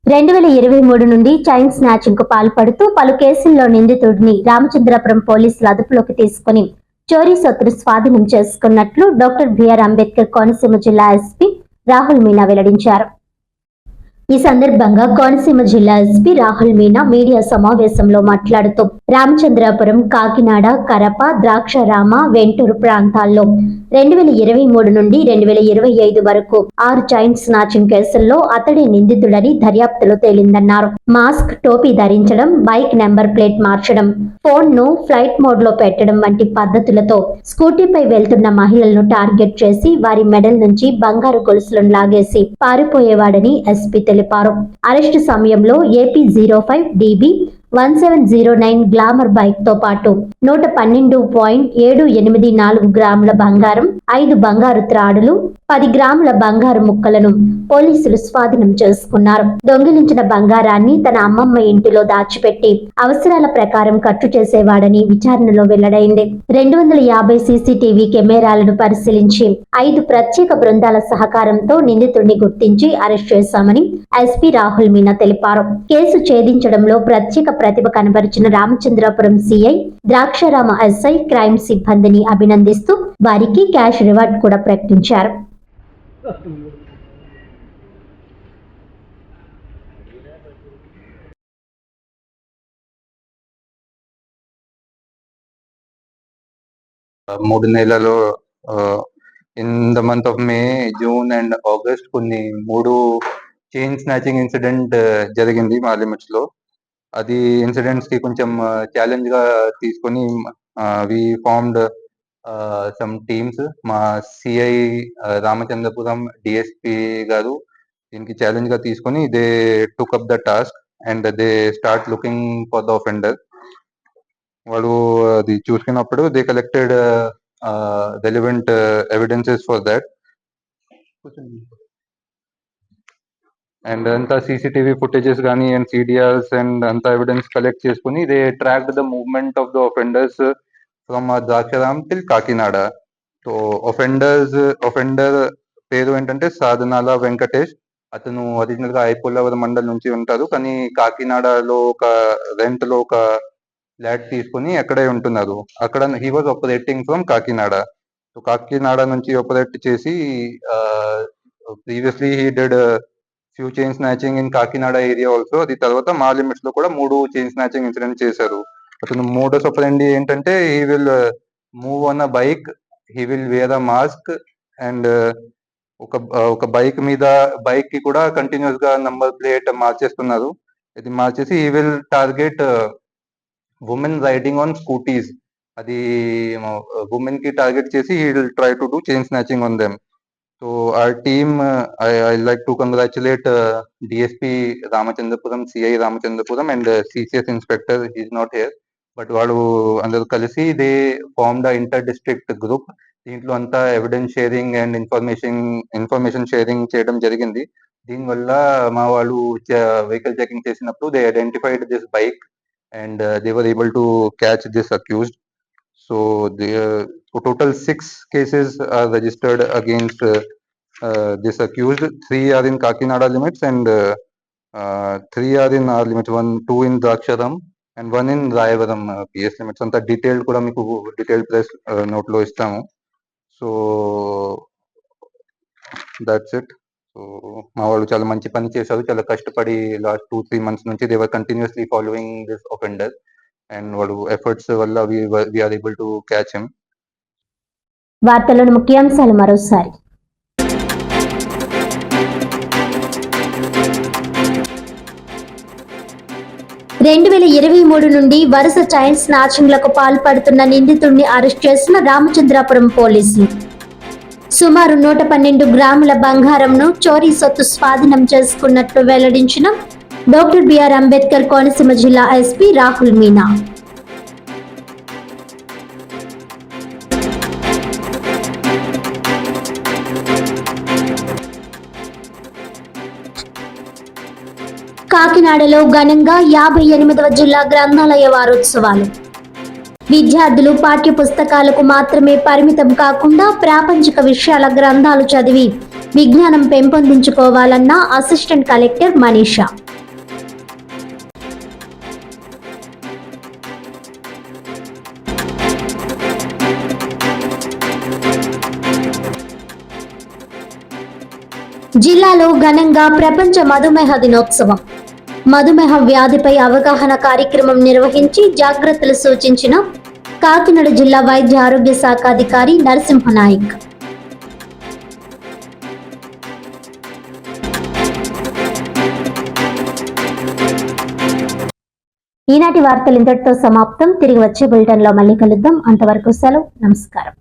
2023 నుండి chain snatching కు పాల్పడుతూ పలు కేసుల్లో నిందితుడిని రామచంద్రపురం పోలీసులు అదుపులోకి తీసుకుని చోరీ సొత్తును స్వాధీనం చేసుకున్నట్లు డాక్టర్ బిఆర్ అంబేద్కర్ కోనసీమ జిల్లా ఎస్పీ రాహుల్ మీనా వెల్లడించారు. ఈ సందర్భంగా కోనసీమ జిల్లా ఎస్పీ రాహుల్ మీనా మీడియా సమావేశంలో మాట్లాడుతూ రామచంద్రాపురం, కాకినాడ, కరప, ద్రాక్షారామ, వెంటూరు ప్రాంతాల్లో 2023 నుండి 2025 వరకు 6 చైన్ స్నాచింగ్ కేసుల్లో అతడే నిందితుడని దర్యాప్తులో తేలిందన్నారు. మాస్క్, టోపీ ధరించడం, బైక్ నెంబర్ ప్లేట్ మార్చడం, ఫోన్ ను ఫ్లైట్ మోడ్ లో పెట్టడం వంటి పద్ధతులతో స్కూటీపై వెళ్తున్న మహిళలను టార్గెట్ చేసి వారి మెడల్ నుంచి బంగారు గొలుసులను లాగేసి పారిపోయేవాడని ఎస్పీ తెలిపారు. అరెస్టు సమయంలో ఏపీ 05 DB 1709 గ్లామర్ బైక్ తో పాటు 112.784 గ్రాముల బంగారం, 5 బంగారు త్రాడులు, 10 గ్రాముల బంగారు ముక్కలను పోలీసులు స్వాధీనం చేసుకున్నారు. దొంగిలించిన బంగారాన్ని తన అమ్మమ్మ ఇంటిలో దాచిపెట్టి అవసరాల ప్రకారం ఖర్చు చేసేవాడని విచారణలో వెల్లడైంది. 250 సీసీటీవీ కెమెరాలను పరిశీలించి 5 ప్రత్యేక బృందాల సహకారంతో నిందితుడిని గుర్తించి అరెస్ట్ చేశామని ఎస్పీ రాహుల్ మీనా తెలిపారు. కేసు ఛేదించడంలో ప్రత్యేక ప్రతిభ కనబరిచిన Ramachandrapuram CI, Draksharama SI, crime సిబ్బందిని అభినందిస్తూ వారికి క్యాష్ రివార్డ్ కూడా ప్రకటించారు. మూడు నెలలో in the month of May, June and August కొన్ని 3 చైన్ స్నాచింగ్ ఇన్సిడెంట్ జరిగింది మా లిమిట్స్ లో. అది ఇన్సిడెంట్స్ కి కొంచెం ఛాలెంజ్ గా తీసుకొని వి ఫార్మ్డ్ సమ్ టీమ్స్. మా సిఐ రామచంద్రపురం డిఎస్పి గారు దీనికి ఛాలెంజ్ గా తీసుకొని they took up the task and they start looking for the offender. వాళ్ళు అది చూసుకున్నప్పుడు they collected relevant evidences for that. And అంతా సీసీటీవీ ఫుటేజెస్ కానీ అండ్ సిడిఆర్స్ అండ్ అంతా ఎవిడెన్స్ కలెక్ట్ చేసుకుని they tracked the movement of the offenders from Draksharam till Kakinada. So offender పేరు ఏంటంటే సాధనాల వెంకటేష్. అతను ఒరిజినల్ గా ఐపోలవరం మండల్ నుంచి ఉంటారు, కానీ కాకినాడలో ఒక రెంట్ లో ఒక ఫ్లాట్ తీసుకుని అక్కడే ఉంటున్నారు. అక్కడ he was operating from Kakinada. So Kakinada నుంచి ఆపరేట్ చేసి previously he did few chain snatching in Kakinada area also. అది తర్వాత మా లిమిట్స్ లో కూడా 3 చైన్ స్నాచింగ్ ఇన్సిడెంట్ చేశారు. అతను మోడస్ ఆపరెండి ఏంటంటే he will move on a bike, he will wear a mask and ఒక బైక్ కి కూడా కంటిన్యూస్ గా నంబర్ ప్లేట్ మార్చేస్తున్నారు. ఇది మార్చేసి he will target women riding on scooties. అది ఉమెన్ కి టార్గెట్ చేసి he will try to do chain snatching on them. So our team, I like to congratulate DSP Ramachandrapuram, CI Ramachandrapuram and CCS inspector. He is not here, but వాళ్ళు అందరూ కలిసి they formed a inter-district group. దీంట్లో అంతా evidence sharing and information sharing చేయడం జరిగింది. దీనివల్ల మా వాళ్ళు వెహికల్ చెకింగ్ చేసినప్పుడు they identified this bike and they were able to catch this accused. So total 6 cases are registered against this accused. 3 are in Kakinada limits and 3 are in our limits. 2 in Draksharam and 1 in Rayavaram PS limits. Anta detailed kuda meeku detailed press note lo istamu. So that's it. So మా వాళ్ళు చాలా మంచి పని చేశారు. చాలా కష్టపడి last 2-3 months నుంచి they were continuously following this offender and వాళ్ళు ఎఫర్ట్స్ వల్ల we are able to catch him. వార్తలను ముఖ్యాంశాలు మరోసారి. 2023 నుండి వరుస చైన్ స్నాచింగ్లకు పాల్పడుతున్న నిందితుడిని అరెస్ట్ చేసిన రామచంద్రాపురం పోలీసులు. సుమారు 112 గ్రాముల బంగారంను చోరీ సొత్తు స్వాధీనం చేసుకున్నట్లు వెల్లడించిన డాక్టర్ బిఆర్ అంబేద్కర్ కోనసీమ జిల్లా ఎస్పీ రాహుల్ మీనా. కాకినాడలో ఘనంగా 58వ జిల్లా గ్రంథాలయ వారోత్సవాలు. విద్యార్థులు పాఠ్య పుస్తకాలకు మాత్రమే పరిమితం కాకుండా ప్రాపంచిక విషయాల గ్రంథాలు చదివి విజ్ఞానం పెంపొందించుకోవాలన్న అసిస్టెంట్ కలెక్టర్ మనీషా. జిల్లాలో ఘనంగా ప్రపంచ మధుమేహ దినోత్సవం. మధుమేహ వ్యాధిపై అవగాహన కార్యక్రమం నిర్వహించి జాగ్రత్తలు సూచించిన కాకినాడ జిల్లా వైద్య ఆరోగ్య శాఖ అధికారి నరసింహనాయక్. ఈనాటి వార్తలు ఇంతటితో సమాప్తం. తిరిగి వచ్చే బులెటిన్లో మళ్ళీ కలుద్దాం. అంతవరకు సెలవు. నమస్కారం.